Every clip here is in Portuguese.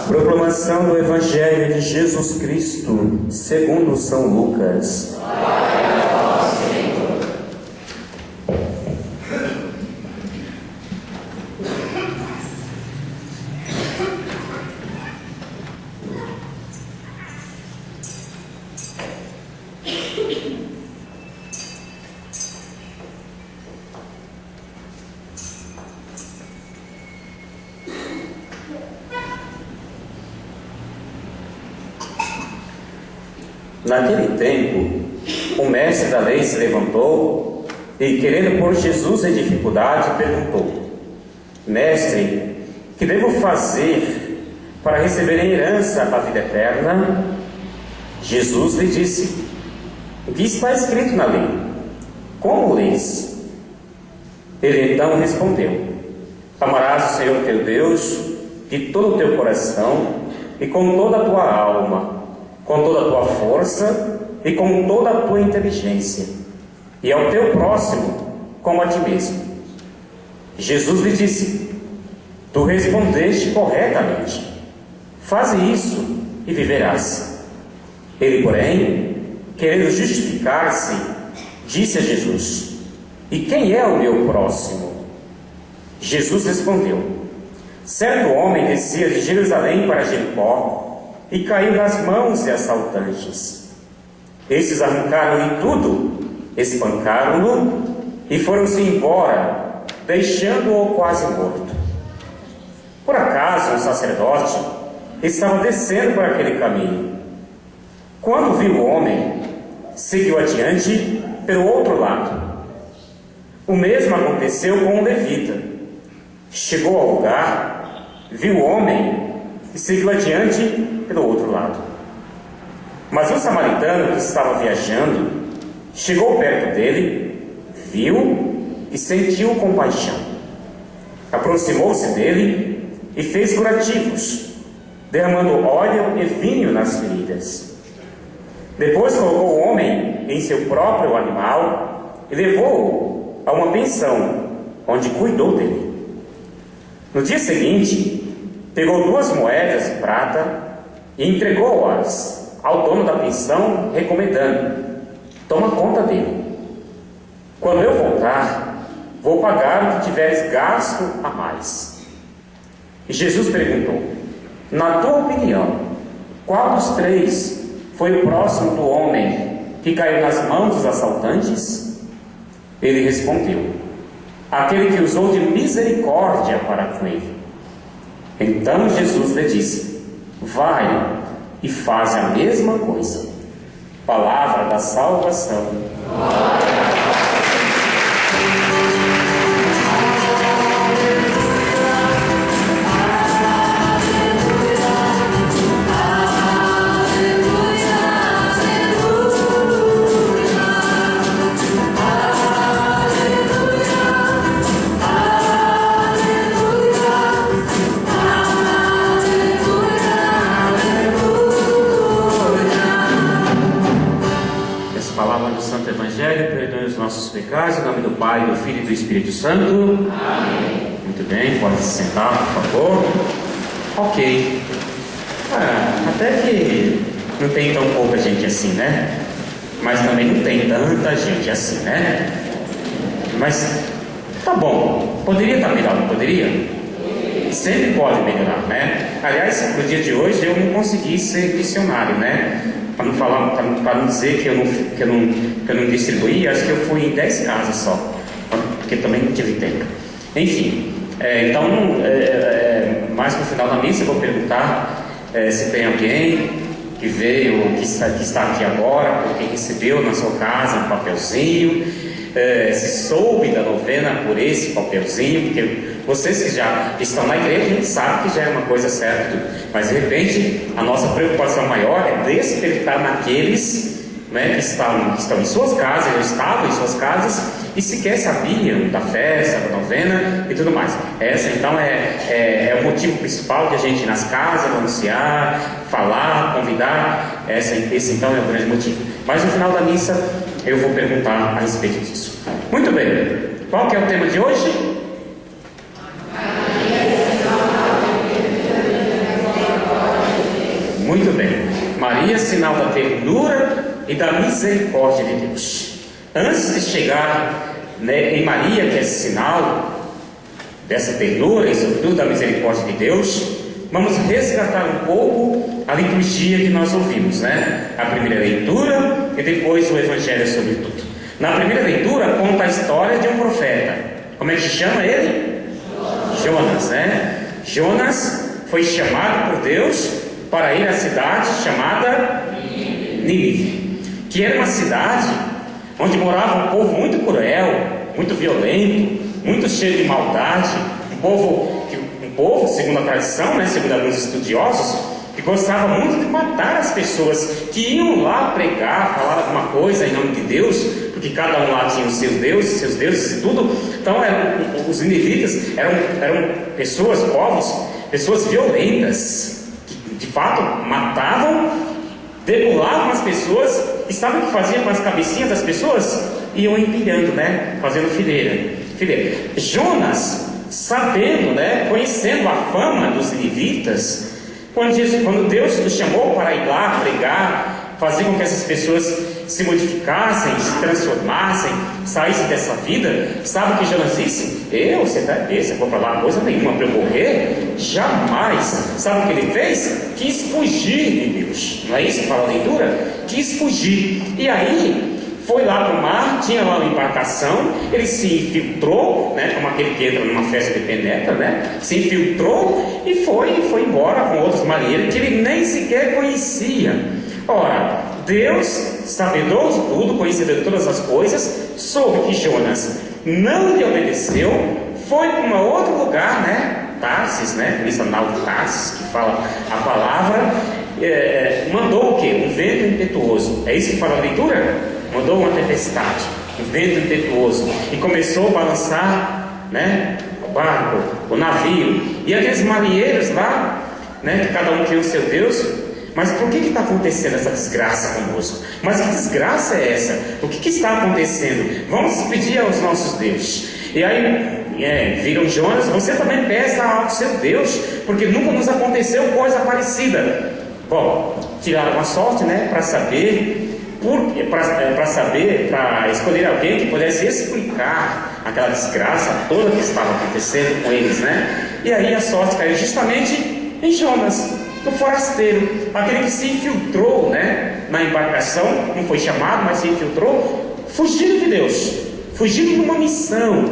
Proclamação do Evangelho de Jesus Cristo, segundo São Lucas. Glória a vós, Senhor. Naquele tempo, o mestre da lei se levantou e, querendo pôr Jesus em dificuldade, perguntou: Mestre, que devo fazer para receber em herança a vida eterna? Jesus lhe disse: O que está escrito na lei? Como lês? Ele então respondeu: Amarás o Senhor teu Deus de todo o teu coração e com toda a tua alma, com toda a tua força e com toda a tua inteligência, e ao teu próximo como a ti mesmo. Jesus lhe disse: Tu respondeste corretamente. Faze isso e viverás. Ele, porém, querendo justificar-se, disse a Jesus: E quem é o meu próximo? Jesus respondeu: Certo homem descia de Jerusalém para Jericó e caiu nas mãos de assaltantes. Estes arrancaram-lhe tudo, espancaram-no e foram-se embora, deixando-o quase morto. Por acaso um sacerdote estava descendo por aquele caminho. Quando viu o homem, seguiu adiante pelo outro lado. O mesmo aconteceu com um levita. Chegou ao lugar, viu o homem e seguiu adiante pelo outro lado. Mas um samaritano que estava viajando chegou perto dele, viu e sentiu compaixão. Aproximou-se dele e fez curativos, derramando óleo e vinho nas feridas. Depois colocou o homem em seu próprio animal e levou-o a uma pensão, onde cuidou dele. No dia seguinte, pegou 2 moedas de prata e entregou-as ao dono da pensão, recomendando: Toma conta dele. Quando eu voltar, vou pagar o que tiveres gasto a mais. E Jesus perguntou: Na tua opinião, qual dos 3 foi o próximo do homem que caiu nas mãos dos assaltantes? Ele respondeu: Aquele que usou de misericórdia para com ele. Então Jesus lhe disse: Vai e faz a mesma coisa. Palavra da salvação. Glória a vós. Nossos pecados, em nome do Pai, do Filho e do Espírito Santo. Amém. Muito bem, pode se sentar, por favor. Ok. Até que não tem tão pouca gente assim, né? Mas também não tem tanta gente assim, né? Mas tá bom. Poderia estar melhor, não poderia? Sempre pode melhorar, né? Aliás, no dia de hoje eu não consegui ser missionário, né? Para não falar, para não dizer que eu não distribuí, acho que eu fui em 10 casas só, porque também não tive tempo. Enfim, mais no final da missa eu vou perguntar se tem alguém que veio, que está aqui agora, porque recebeu na sua casa um papelzinho, se soube da novena por esse papelzinho, porque vocês que já estão na igreja sabem que já é uma coisa certa, mas de repente a nossa preocupação maior é despertar naqueles, né, que estão em suas casas, ou estavam em suas casas e sequer sabiam da festa, da novena e tudo mais. Essa então é o motivo principal de a gente ir nas casas, anunciar, falar, convidar. Esse então é o grande motivo. Mas no final da missa eu vou perguntar a respeito disso. Muito bem, qual que é o tema de hoje? Maria, sinal da ternura e da misericórdia de Deus. Antes de chegar, né, em Maria, que é sinal dessa ternura e sobretudo da misericórdia de Deus, vamos resgatar um pouco a liturgia que nós ouvimos, né? A primeira leitura e depois o Evangelho sobretudo. Na primeira leitura conta a história de um profeta. Como é que se chama ele? Jonas, né? Jonas foi chamado por Deus para ir à cidade chamada Nínive, que era uma cidade onde morava um povo muito cruel, muito violento, muito cheio de maldade, um povo, segundo a tradição, né, segundo alguns estudiosos, que gostava muito de matar as pessoas que iam lá pregar, falar alguma coisa em nome de Deus, porque cada um lá tinha os seus deuses e tudo. Então os ninivitas eram pessoas, pessoas violentas, que de fato matavam, degolavam as pessoas. E sabe o que faziam com as cabecinhas das pessoas? Iam empilhando, né? Fazendo fileira. Jonas, sabendo, né? Conhecendo a fama dos ninivitas, quando Deus o chamou para ir lá pregar, fazer com que essas pessoas se modificassem, se transformassem, saíssem dessa vida, sabe o que Jonas disse? Você for para lá coisa nenhuma para eu morrer? Jamais. Sabe o que ele fez? Quis fugir de Deus. Não é isso que fala a leitura? Quis fugir. E aí foi lá para o mar, tinha lá uma embarcação, ele se infiltrou, né, como aquele que entra numa festa de penetra, né, se infiltrou e foi embora com outros marinheiros que ele nem sequer conhecia. Ora, Deus, sabedor de tudo, conhecedor de todas as coisas, soube que Jonas não lhe obedeceu, foi para um outro lugar, né, Tarsis, né, por isso a nau de Tarsis, que fala a palavra, mandou o quê? Um vento impetuoso. É isso que fala a leitura? Mandou uma tempestade, um vento impetuoso, e começou a balançar, né, o barco, o navio, e aqueles marinheiros lá, né, que cada um tinha o seu Deus. Mas por que está acontecendo essa desgraça conosco? Mas que desgraça é essa? O que está acontecendo? Vamos pedir aos nossos deuses. E aí viram Jonas: você também peça ao seu Deus, porque nunca nos aconteceu coisa parecida. Bom, tiraram a sorte, né, para saber, para escolher alguém que pudesse explicar aquela desgraça toda que estava acontecendo com eles, né? E aí a sorte caiu justamente em Jonas, o forasteiro, aquele que se infiltrou, né, na embarcação, não foi chamado, mas se infiltrou, fugindo de Deus, fugindo de uma missão,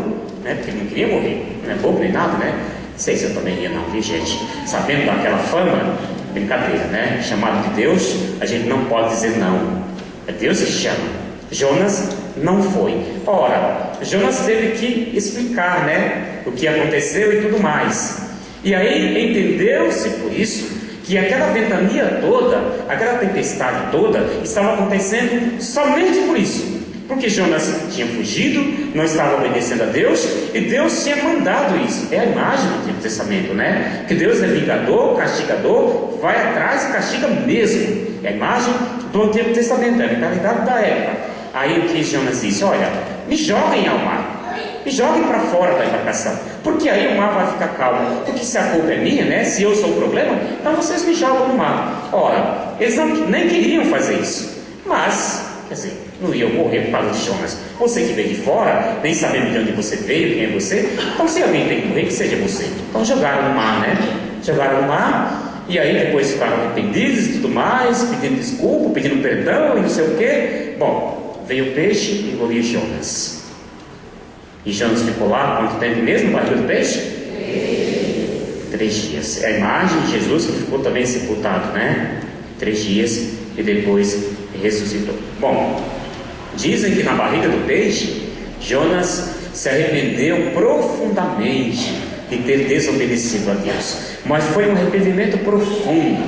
né, porque ele não queria morrer, não é bobo nem nada, né? Não sei se eu também ia, não, viu, gente? Sabendo daquela fama, brincadeira, né? Chamado de Deus, a gente não pode dizer não. É Deus que chama. Jonas não foi. Ora, Jonas teve que explicar, né, o que aconteceu e tudo mais. E aí entendeu-se por isso que aquela ventania toda, aquela tempestade toda, estava acontecendo somente por isso. Porque Jonas tinha fugido, não estava obedecendo a Deus, e Deus tinha mandado isso. É a imagem do Antigo Testamento, né? Que Deus é vingador, castigador, vai atrás e castiga mesmo. É a imagem do Antigo Testamento, é a mentalidade da época. Aí o que Jonas disse? Olha, me joguem ao mar, me joguem para fora da embarcação, porque aí o mar vai ficar calmo. Porque se a culpa é minha, né? Se eu sou o problema, então vocês me jogam no mar. Ora, eles nem queriam fazer isso, mas, quer dizer, não iam morrer por causa de Jonas. Você que veio de fora, nem sabendo de onde você veio, quem é você. Então se alguém tem que morrer, que seja você. Então jogaram no mar, né? Jogaram no mar, e aí depois ficaram arrependidos e tudo mais, pedindo desculpa, pedindo perdão e não sei o quê. Bom, veio o peixe e engoliu Jonas. E Jonas ficou lá quanto tempo mesmo, barriga do peixe? 3 dias. É a imagem de Jesus que ficou também sepultado, né? 3 dias e depois ressuscitou. Bom, dizem que na barriga do peixe, Jonas se arrependeu profundamente de ter desobedecido a Deus. Mas foi um arrependimento profundo,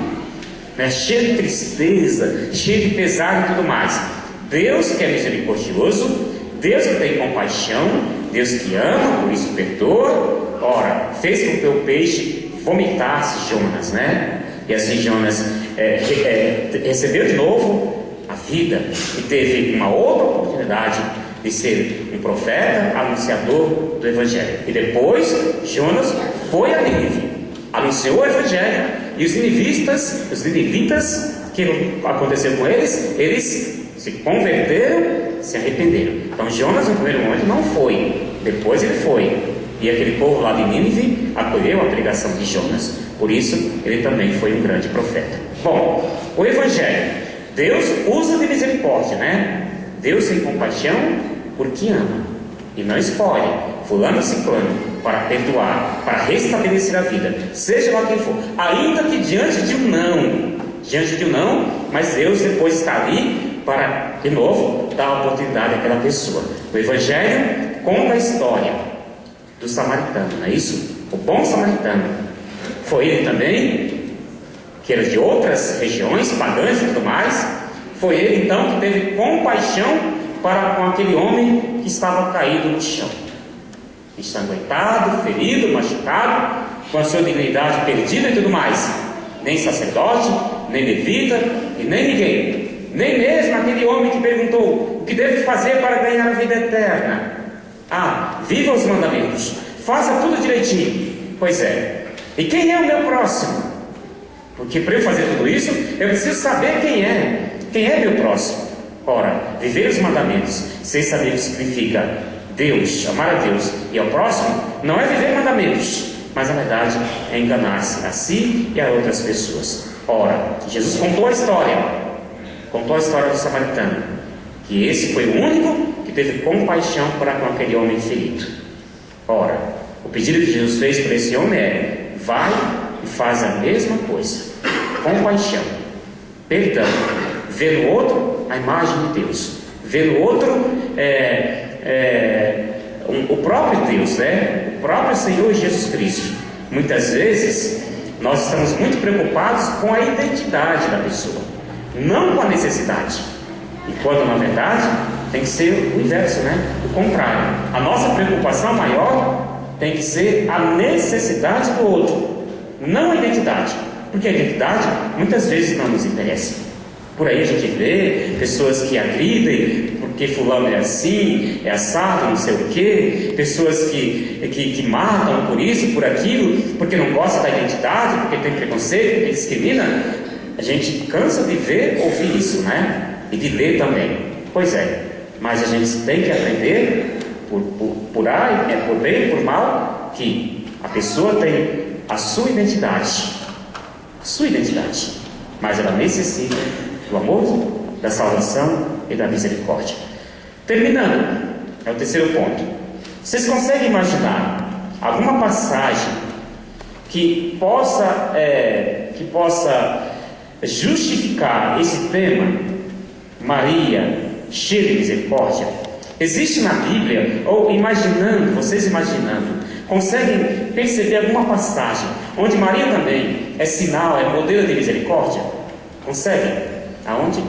né? Cheio de tristeza, cheio de pesar e tudo mais. Deus que é misericordioso, Deus que tem compaixão, Deus que ama, por isso perdoa. Ora, fez com que o peixe vomitasse Jonas, né? E assim Jonas recebeu de novo a vida e teve uma outra oportunidade de ser um profeta, anunciador do Evangelho. E depois Jonas foi a Nínive, anunciou o Evangelho, e os ninivitas que aconteceu com eles? Eles se converteram, se arrependeram. Então Jonas no primeiro momento não foi, depois ele foi. E aquele povo lá de Nínive acolheu a pregação de Jonas. Por isso ele também foi um grande profeta. Bom, o Evangelho. Deus usa de misericórdia, né? Deus tem compaixão porque ama. E não escolhe fulano e ciclano para perdoar, para restabelecer a vida, seja lá quem for, ainda que diante de um não, mas Deus depois está ali para, de novo, dar a oportunidade àquela pessoa. O Evangelho conta a história do samaritano, não é isso? O bom samaritano. Foi ele também, que era de outras regiões, pagãs e tudo mais. Foi ele então que teve compaixão para com aquele homem que estava caído no chão, ensanguentado, ferido, machucado, com a sua dignidade perdida e tudo mais. Nem sacerdote, nem levita e nem ninguém, nem mesmo aquele homem que perguntou: o que devo fazer para ganhar a vida eterna? Ah, viva os mandamentos, faça tudo direitinho. Pois é, e quem é o meu próximo? Porque para eu fazer tudo isso, eu preciso saber quem é meu próximo. Ora, viver os mandamentos sem saber o que significa Deus, amar a Deus e ao próximo, não é viver mandamentos, mas na verdade é enganar-se a si e a outras pessoas. Ora, Jesus contou a história do samaritano, que esse foi o único que teve compaixão para com aquele homem ferido. Ora, o pedido que Jesus fez para esse homem é: vai e faz a mesma coisa. Compaixão, perdão, ver no outro a imagem de Deus, ver no outro o próprio Deus, né? O próprio Senhor Jesus Cristo. Muitas vezes nós estamos muito preocupados com a identidade da pessoa, não com a necessidade, enquanto na verdade tem que ser o inverso, né? O contrário. A nossa preocupação maior tem que ser a necessidade do outro, não a identidade, porque a identidade muitas vezes não nos interessa. Por aí a gente vê pessoas que agridem porque fulano é assim, é assado, não sei o quê, pessoas que matam por isso, por aquilo, porque não gosta da identidade, porque tem preconceito, porque discrimina. A gente cansa de ver, ouvir isso, né? E de ler também. Pois é, mas a gente tem que aprender, por bem e por mal, que a pessoa tem a sua identidade, mas ela necessita do amor, da salvação e da misericórdia. Terminando, é o terceiro ponto. Vocês conseguem imaginar alguma passagem que possa justificar esse tema? Maria, cheia de misericórdia. Existe na Bíblia, ou vocês imaginando, conseguem perceber alguma passagem onde Maria também é sinal, é modelo de misericórdia? Conseguem? Aonde?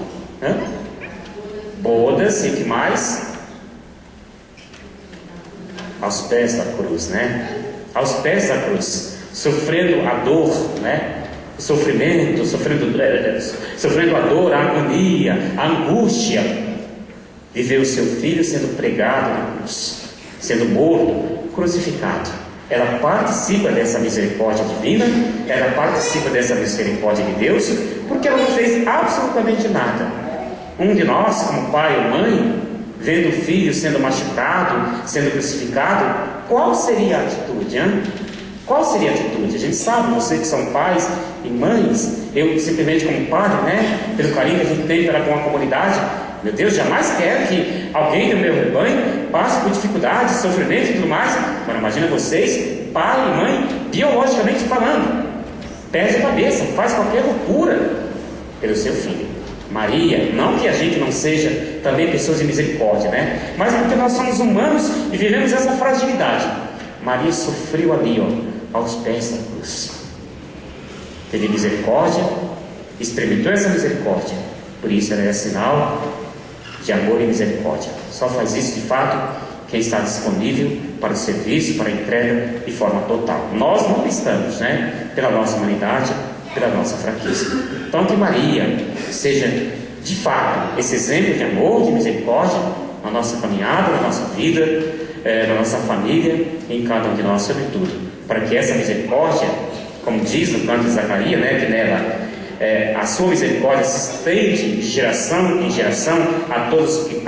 Bodas, e que mais? Aos pés da cruz, né? Aos pés da cruz, sofrendo a dor, né? O sofrimento, sofrendo a dor, a agonia, a angústia de ver o seu filho sendo pregado na cruz, sendo morto, crucificado. Ela participa dessa misericórdia divina, ela participa dessa misericórdia de Deus, porque ela não fez absolutamente nada. Um de nós, como pai ou mãe, vendo o filho sendo machucado, sendo crucificado, qual seria a atitude? Qual seria a atitude? A gente sabe, vocês que são pais e mães, eu simplesmente como padre, né, pelo carinho que a gente tem para com a comunidade, meu Deus, jamais quero que alguém do meu rebanho passe por dificuldades, sofrimento e tudo mais. Agora imagina vocês, pai e mãe, biologicamente falando, perde a cabeça, faz qualquer loucura pelo seu filho. Maria, não que a gente não seja também pessoas de misericórdia, né? Mas porque nós somos humanos e vivemos essa fragilidade. Maria sofreu ali, aos pés da cruz. Teve misericórdia, experimentou essa misericórdia. Por isso ela é sinal de amor e misericórdia. Só faz isso de fato quem está disponível para o serviço, para a entrega de forma total. Nós não estamos, né? Pela nossa humanidade, pela nossa fraqueza. Então que Maria seja de fato esse exemplo de amor, de misericórdia na nossa caminhada, na nossa vida, na nossa família, em cada um de nós, sobretudo, para que essa misericórdia, como diz no canto de Zacarias, né, que nela sua misericórdia se estende de geração em geração a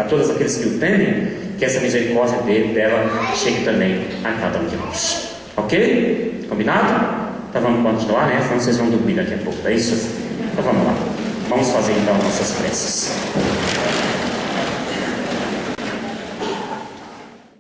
todos aqueles que o temem, que essa misericórdia dela chegue também a cada um de nós. Ok? Combinado? Então vamos continuar, né? Senão vocês vão dormir daqui a pouco, é isso? Então vamos lá. Vamos fazer então nossas preces.